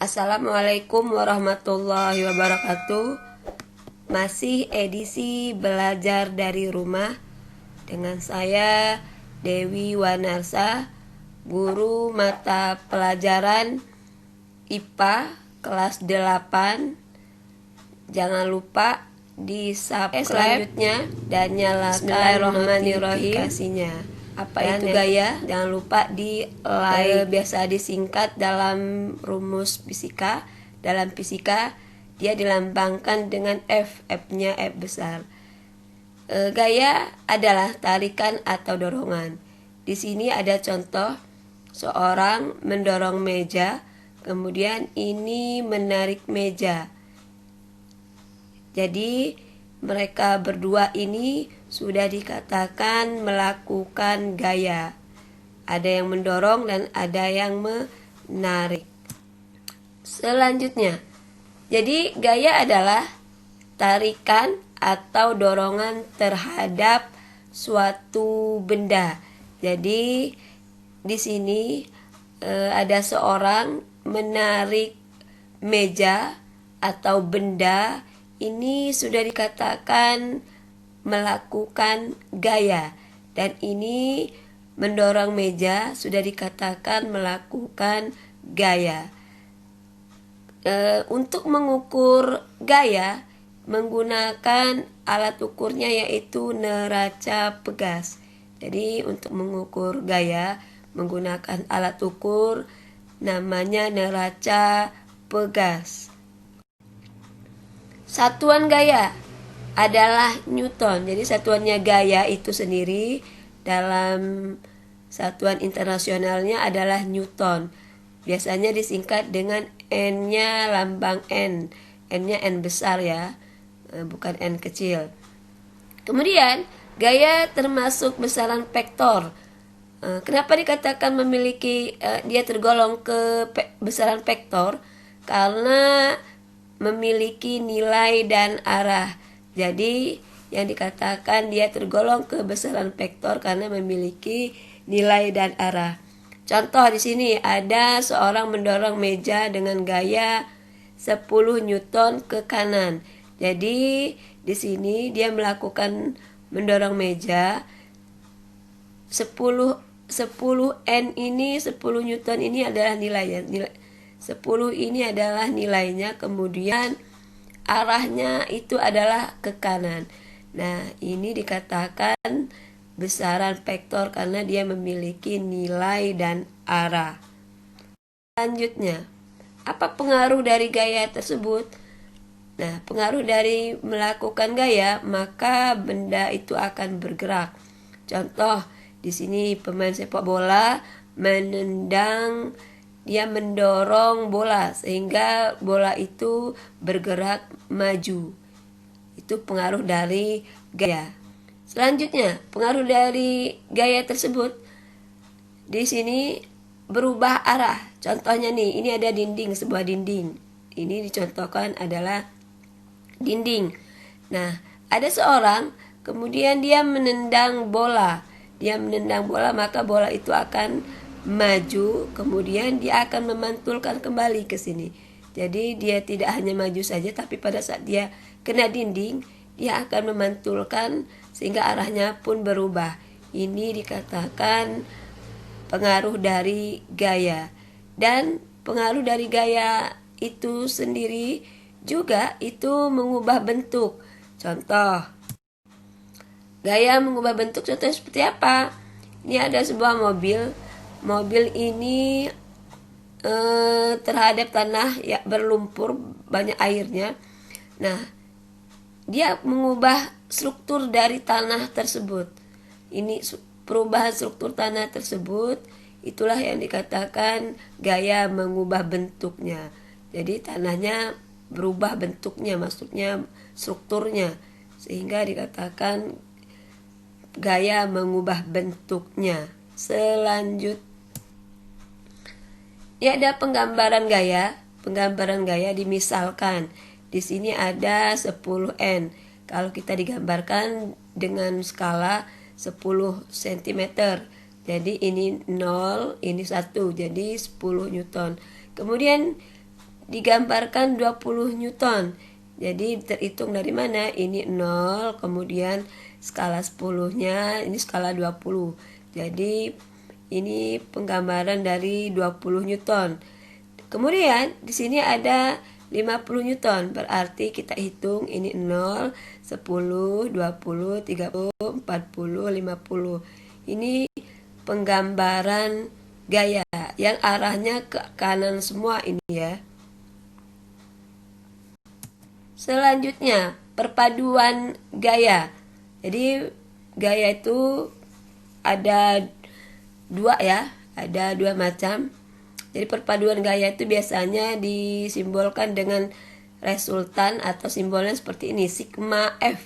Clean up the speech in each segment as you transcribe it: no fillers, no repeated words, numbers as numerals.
Assalamualaikum warahmatullahi wabarakatuh. Masih edisi belajar dari rumah dengan saya Dewi Wanarsa, guru mata pelajaran IPA kelas 8. Jangan lupa di subscribe selanjutnya dan nyalakan notifikasinya. Apa itu gaya? Jangan lupa di like. Biasa disingkat dalam rumus fisika. Dalam fisika dia dilambangkan dengan F. F-nya F besar. Gaya adalah tarikan atau dorongan. Di sini ada contoh seorang mendorong meja, kemudian ini menarik meja. Jadi mereka berdua ini sudah dikatakan melakukan gaya. Ada yang mendorong dan ada yang menarik. Selanjutnya, jadi gaya adalah tarikan atau dorongan terhadap suatu benda. Jadi di sini ada seorang menarik meja atau benda. Ini sudah dikatakan melakukan gaya. Dan ini mendorong meja sudah dikatakan melakukan gaya. Untuk mengukur gaya menggunakan alat ukurnya yaitu neraca pegas. Jadi untuk mengukur gaya menggunakan alat ukur namanya neraca pegas. Satuan gaya adalah Newton. Jadi satuannya gaya itu sendiri dalam satuan internasionalnya adalah Newton. Biasanya disingkat dengan N-nya lambang N. N-nya N besar ya, bukan N kecil. Kemudian gaya termasuk besaran vektor. Kenapa dikatakan memiliki dia tergolong ke besaran vektor? Karena memiliki nilai dan arah. Jadi yang dikatakan dia tergolong ke besaran vektor karena memiliki nilai dan arah. Contoh di sini ada seorang mendorong meja dengan gaya 10 Newton ke kanan. Jadi di sini dia melakukan mendorong meja 10 N ini 10 Newton ini adalah nilainya. 10 ini adalah nilainya, kemudian arahnya itu adalah ke kanan. Nah, ini dikatakan besaran vektor karena dia memiliki nilai dan arah. Selanjutnya, apa pengaruh dari gaya tersebut? Nah, pengaruh dari melakukan gaya, maka benda itu akan bergerak. Contoh, di sini pemain sepak bola menendang, dia mendorong bola sehingga bola itu bergerak maju. Itu pengaruh dari gaya. Selanjutnya, pengaruh dari gaya tersebut di sini berubah arah. Contohnya nih, ini ada dinding, sebuah dinding. Ini dicontohkan adalah dinding. Nah, ada seorang kemudian dia menendang bola. Dia menendang bola, maka bola itu akan maju, kemudian dia akan memantulkan kembali ke sini. Jadi dia tidak hanya maju saja, tapi pada saat dia kena dinding, dia akan memantulkan sehingga arahnya pun berubah. Ini dikatakan pengaruh dari gaya. Dan pengaruh dari gaya itu sendiri juga itu mengubah bentuk. Contoh, gaya mengubah bentuk contohnya seperti apa? Ini ada sebuah mobil. Mobil ini terhadap tanah ya berlumpur, banyak airnya. Nah, dia mengubah struktur dari tanah tersebut. Ini perubahan struktur tanah tersebut, itulah yang dikatakan gaya mengubah bentuknya. Jadi tanahnya berubah bentuknya, maksudnya strukturnya, sehingga dikatakan gaya mengubah bentuknya. Selanjutnya, ya ada penggambaran gaya. Penggambaran gaya dimisalkan di sini ada 10 N. Kalau kita digambarkan dengan skala 10 cm. Jadi ini 0, ini 1, jadi 10 Newton. Kemudian digambarkan 20 Newton. Jadi terhitung dari mana? Ini 0, kemudian skala 10-nya, ini skala 20. Jadi ini penggambaran dari 20 Newton. Kemudian di sini ada 50 Newton, berarti kita hitung ini 0, 10, 20, 30, 40, 50. Ini penggambaran gaya yang arahnya ke kanan semua ini ya. Selanjutnya, perpaduan gaya. Jadi gaya itu ada dua ya, ada dua macam. Jadi perpaduan gaya itu biasanya disimbolkan dengan resultan atau simbolnya seperti ini, sigma F.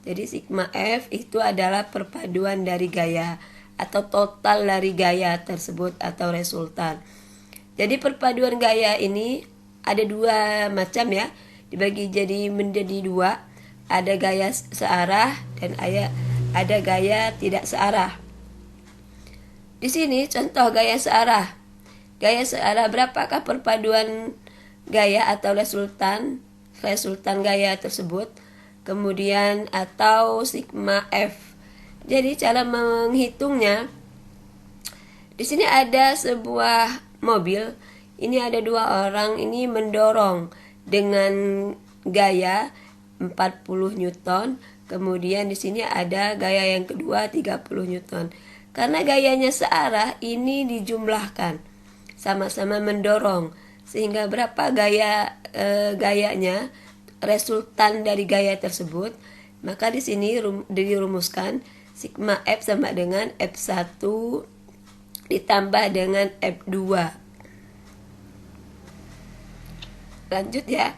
Jadi sigma F itu adalah perpaduan dari gaya atau total dari gaya tersebut atau resultan. Jadi perpaduan gaya ini ada dua macam ya, dibagi jadi menjadi dua. Ada gaya searah dan ada gaya tidak searah. Di sini contoh gaya searah. Gaya searah, berapakah perpaduan gaya atau resultan gaya tersebut, kemudian atau sigma F. Jadi cara menghitungnya, di sini ada sebuah mobil, ini ada dua orang, ini mendorong dengan gaya 40 Newton, kemudian di sini ada gaya yang kedua 30 Newton. Karena gayanya searah, ini dijumlahkan, sama-sama mendorong, sehingga berapa gayanya, resultan dari gaya tersebut, maka di sini dirumuskan sigma F sama dengan F1 ditambah dengan F2. Lanjut ya.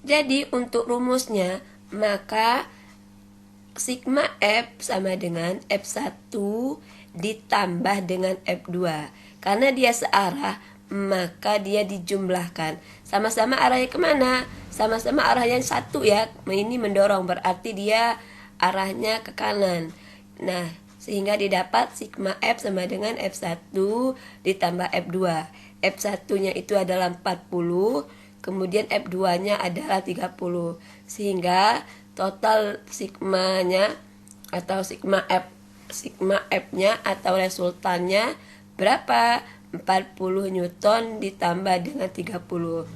Jadi untuk rumusnya, maka sigma F sama dengan F1 ditambah dengan F2. Karena dia searah, maka dia dijumlahkan. Sama-sama arahnya kemana? Sama-sama arah yang satu ya. Ini mendorong, berarti dia arahnya ke kanan. Nah, sehingga didapat sigma F sama dengan F1 ditambah F2. F1-nya itu adalah 40, kemudian F2-nya adalah 30. Sehingga total sigmanya atau sigma F-nya atau resultannya berapa? 40 Newton ditambah dengan 30.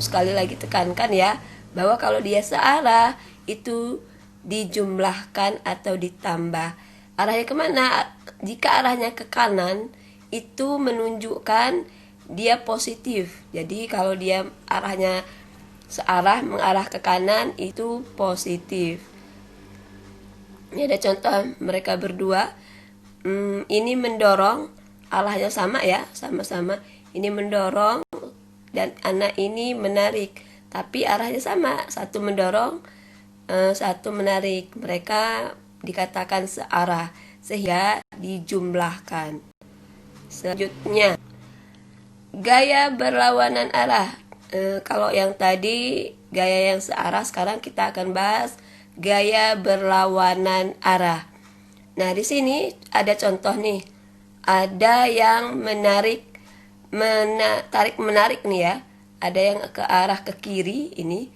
Sekali lagi tekankan ya, bahwa kalau dia searah itu dijumlahkan atau ditambah. Arahnya kemana? Jika arahnya ke kanan, itu menunjukkan dia positif. Jadi kalau dia arahnya searah, mengarah ke kanan, itu positif. Ini ada contoh mereka berdua. Ini mendorong, arahnya sama ya, sama-sama. Ini mendorong dan anak ini menarik, tapi arahnya sama, satu mendorong, satu menarik. Mereka dikatakan searah, sehingga dijumlahkan. Selanjutnya, gaya berlawanan arah. Kalau yang tadi gaya yang searah, sekarang kita akan bahas gaya berlawanan arah. Nah, di sini ada contoh nih. Ada yang tarik-menarik nih ya. Ada yang ke arah ke kiri ini.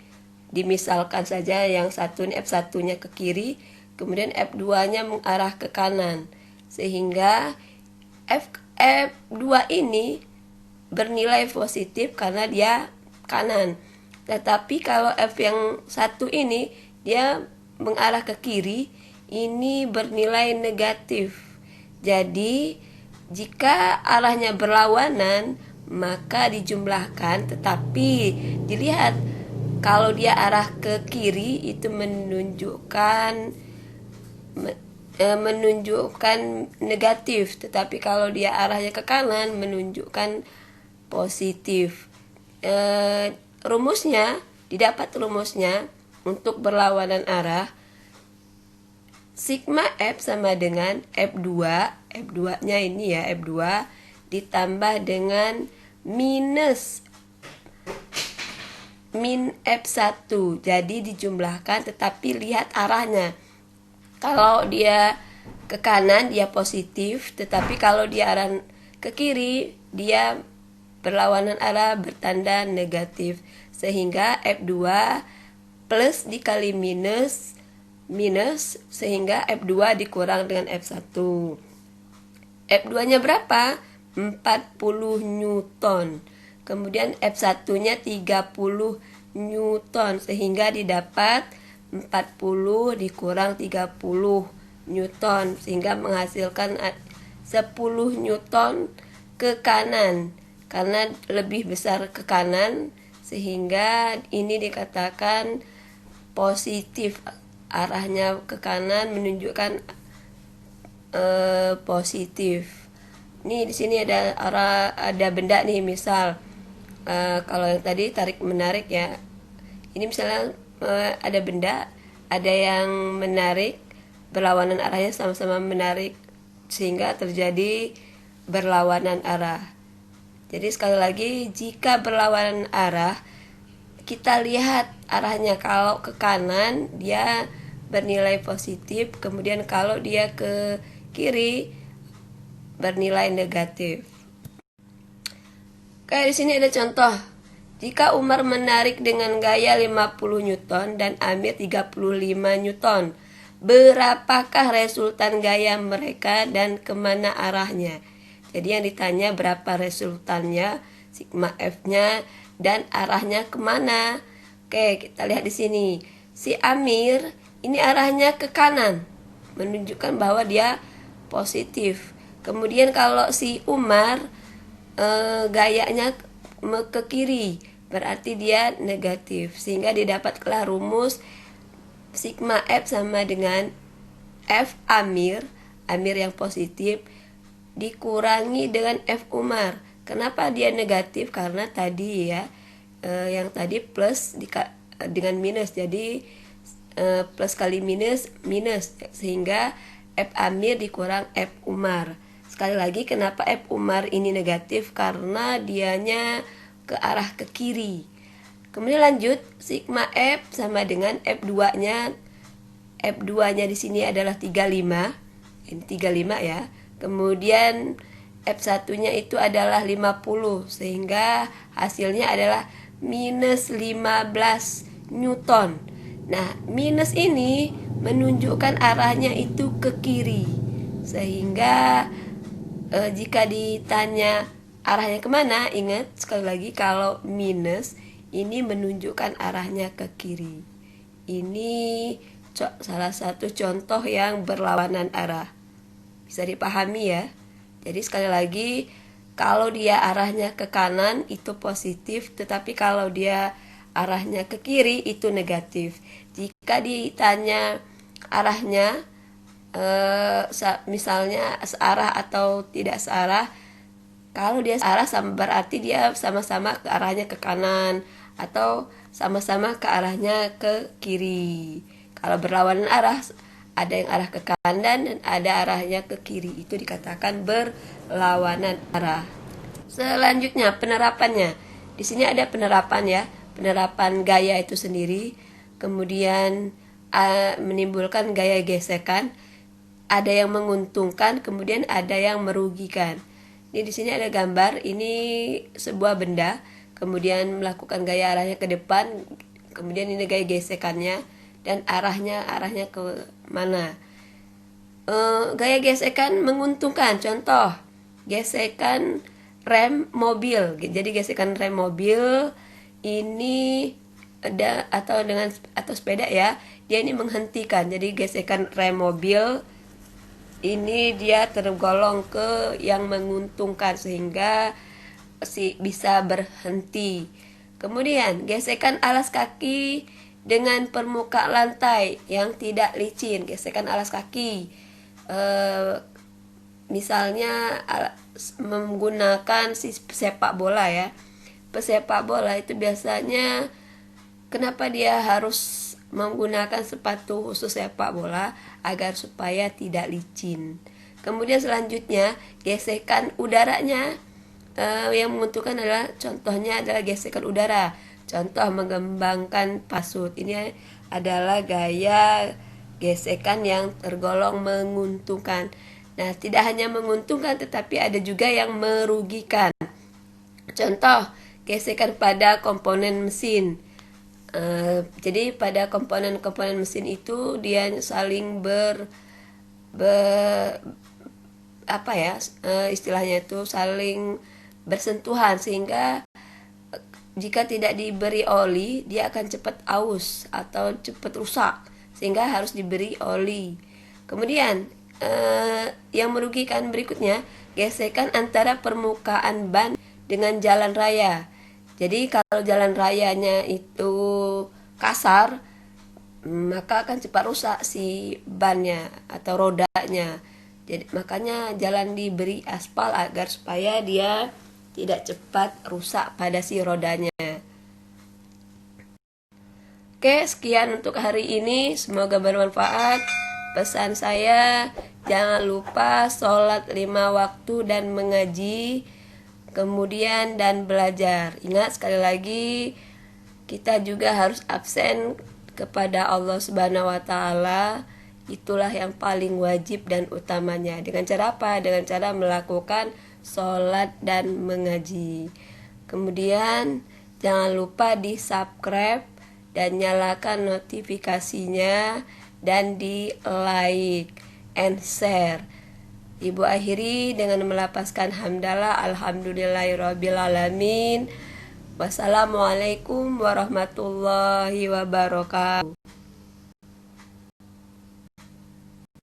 Dimisalkan saja yang satu ini F1-nya ke kiri, kemudian F2-nya mengarah ke kanan. Sehingga F2 ini bernilai positif karena dia kanan. Tetapi kalau F yang satu ini dia mengarah ke kiri, ini bernilai negatif. Jadi jika arahnya berlawanan, maka dijumlahkan, tetapi dilihat kalau dia arah ke kiri itu menunjukkan negatif, tetapi kalau dia arahnya ke kanan menunjukkan positif. Didapat rumusnya untuk berlawanan arah. Sigma F sama dengan F2-nya ini ya, F2 ditambah dengan min F1. Jadi dijumlahkan, tetapi lihat arahnya. Kalau dia ke kanan dia positif, tetapi kalau dia arah ke kiri dia berlawanan arah, bertanda negatif. Sehingga F2 plus dikali minus sehingga F2 dikurang dengan F1. F2-nya berapa? 40 Newton. Kemudian F1-nya 30 Newton sehingga didapat 40 dikurang 30 Newton sehingga menghasilkan 10 Newton ke kanan karena lebih besar ke kanan sehingga ini dikatakan positif, arahnya ke kanan menunjukkan positif. Nih di sini ada benda nih, misal kalau yang tadi tarik menarik ya. Ini misalnya ada benda, ada yang menarik berlawanan arahnya, sama-sama menarik sehingga terjadi berlawanan arah. Jadi sekali lagi, jika berlawanan arah kita lihat arahnya. Kalau ke kanan dia bernilai positif, kemudian kalau dia ke kiri bernilai negatif. Kayak di sini ada contoh. Jika Umar menarik dengan gaya 50 Newton dan Amir 35 Newton, berapakah resultan gaya mereka dan kemana arahnya? Jadi yang ditanya berapa resultannya, sigma F-nya, dan arahnya kemana. Oke, kita lihat di sini. Si Amir ini arahnya ke kanan, menunjukkan bahwa dia positif. Kemudian kalau si Umar gayanya ke kiri, berarti dia negatif. Sehingga didapatlah rumus sigma F sama dengan F Amir yang positif dikurangi dengan F Umar. Kenapa dia negatif? Karena tadi ya, yang tadi plus dengan minus, jadi plus kali minus sehingga F Amir dikurang F Umar. Sekali lagi, kenapa F Umar ini negatif? Karena dianya ke arah ke kiri. Kemudian lanjut, sigma F sama dengan F2-nya. F2-nya di sini adalah 35. Ini 35 ya. Kemudian F1-nya itu adalah 50, sehingga hasilnya adalah minus 15 Newton. Nah, minus ini menunjukkan arahnya itu ke kiri, sehingga jika ditanya arahnya kemana, ingat sekali lagi kalau minus ini menunjukkan arahnya ke kiri. Ini salah satu contoh yang berlawanan arah. Bisa dipahami ya. Jadi sekali lagi, kalau dia arahnya ke kanan itu positif, tetapi kalau dia arahnya ke kiri itu negatif. Jika ditanya arahnya misalnya searah atau tidak searah, kalau dia searah berarti dia sama-sama ke arahnya ke kanan atau sama-sama ke arahnya ke kiri. Kalau berlawanan arah, ada yang arah ke kanan dan ada arahnya ke kiri, itu dikatakan berlawanan arah. Selanjutnya penerapannya. Di sini ada penerapan ya, penerapan gaya itu sendiri, kemudian menimbulkan gaya gesekan. Ada yang menguntungkan, kemudian ada yang merugikan. Ini di sini ada gambar, ini sebuah benda, kemudian melakukan gaya arahnya ke depan, kemudian ini gaya gesekannya dan arahnya ke mana. Gaya gesekan menguntungkan, contoh gesekan rem mobil. Jadi gesekan rem mobil ini ada atau sepeda ya, dia ini menghentikan. Jadi gesekan rem mobil ini dia tergolong ke yang menguntungkan sehingga bisa berhenti. Kemudian gesekan alas kaki dengan permukaan lantai yang tidak licin. Gesekan alas kaki misalnya menggunakan sepak bola ya. Pesepak bola itu biasanya kenapa dia harus menggunakan sepatu khusus sepak bola? Agar supaya tidak licin. Kemudian selanjutnya gesekan udaranya yang menguntungkan contohnya adalah gesekan udara. Contoh mengembangkan pasut, ini adalah gaya gesekan yang tergolong menguntungkan. Nah, tidak hanya menguntungkan tetapi ada juga yang merugikan. Contoh, gesekan pada komponen mesin. Jadi pada komponen-komponen mesin itu dia saling istilahnya itu saling bersentuhan, sehingga jika tidak diberi oli dia akan cepat aus atau cepat rusak, sehingga harus diberi oli. Kemudian yang merugikan berikutnya, gesekan antara permukaan ban dengan jalan raya. Jadi kalau jalan rayanya itu kasar, maka akan cepat rusak si bannya atau rodanya. Jadi makanya jalan diberi aspal agar supaya dia tidak cepat rusak pada si rodanya. Oke, sekian untuk hari ini, semoga bermanfaat. Pesan saya, jangan lupa sholat 5 waktu dan mengaji, kemudian dan belajar. Ingat sekali lagi, kita juga harus absen kepada Allah Subhanahu wa taala. Itulah yang paling wajib dan utamanya. Dengan cara apa? Dengan cara melakukan sholat dan mengaji. Kemudian jangan lupa di subscribe dan nyalakan notifikasinya, dan di like and share. Ibu akhiri dengan melapaskan hamdalah alhamdulillahirrabbilalamin. Wassalamualaikum warahmatullahi wabarakatuh.